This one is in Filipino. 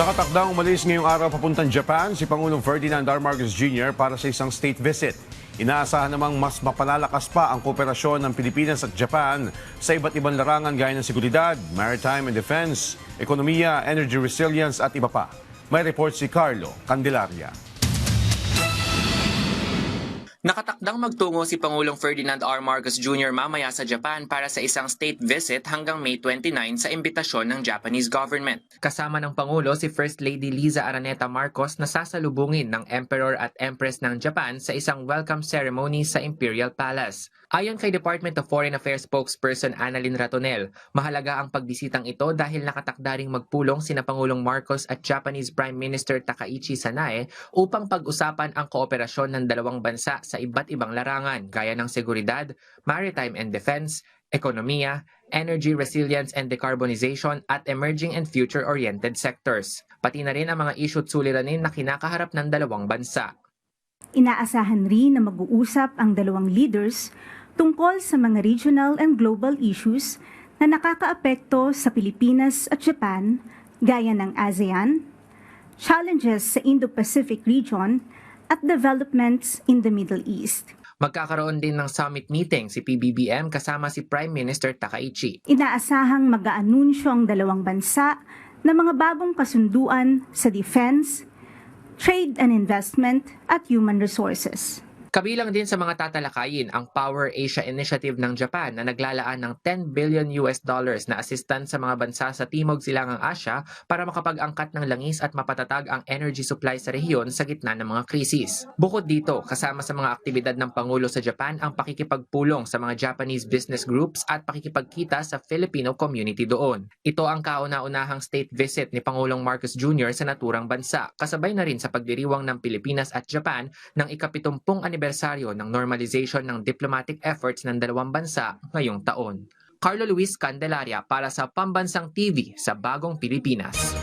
Nakatakdang umalis ngayong araw papuntang Japan si Pangulong Ferdinand R. Marcos Jr. para sa isang state visit. Inaasahan namang mas mapalalakas pa ang kooperasyon ng Pilipinas at Japan sa iba't ibang larangan gaya ng seguridad, maritime and defense, ekonomiya, energy resilience at iba pa. May report si Carlo Candelaria. Nakatakdang magtungo si Pangulong Ferdinand R. Marcos Jr. mamaya sa Japan para sa isang state visit hanggang May 29 sa imbitasyon ng Japanese government. Kasama ng Pangulo si First Lady Liza Araneta Marcos na sasalubungin ng Emperor at Empress ng Japan sa isang welcome ceremony sa Imperial Palace. Ayon kay Department of Foreign Affairs spokesperson Annalyn Ratonel, mahalaga ang pagbisitang ito dahil nakatakda ring magpulong sina Pangulong Marcos at Japanese Prime Minister Takaichi Sanae upang pag-usapan ang kooperasyon ng dalawang bansa sa iba't ibang larangan gaya ng seguridad, maritime and defense, ekonomiya, energy resilience and decarbonization at emerging and future-oriented sectors. Pati na rin ang mga issue at suliranin na kinakaharap ng dalawang bansa. Inaasahan rin na mag-uusap ang dalawang leaders tungkol sa mga regional and global issues na nakakaapekto sa Pilipinas at Japan gaya ng ASEAN, challenges sa Indo-Pacific region at developments in the Middle East. Magkakaroon din ng summit meeting si PBBM kasama si Prime Minister Takaichi. Inaasahang mag-aanunsyo ang dalawang bansa ng mga bagong kasunduan sa defense, trade and investment at human resources. Kabilang din sa mga tatalakayin ang Power Asia Initiative ng Japan na naglalaan ng $10 billion na assistance sa mga bansa sa Timog Silangang Asya para makapag-angkat ng langis at mapatatag ang energy supply sa rehiyon sa gitna ng mga krisis. Bukod dito, kasama sa mga aktibidad ng Pangulo sa Japan ang pakikipagpulong sa mga Japanese business groups at pakikipagkita sa Filipino community doon. Ito ang kauna-unahang state visit ni Pangulong Marcos Jr. sa naturang bansa, kasabay na rin sa pagdiriwang ng Pilipinas at Japan ng ika-70 anibersaryo ng normalization ng diplomatic efforts ng dalawang bansa ngayong taon. Carlo Luis Candelaria para sa Pambansang TV sa Bagong Pilipinas.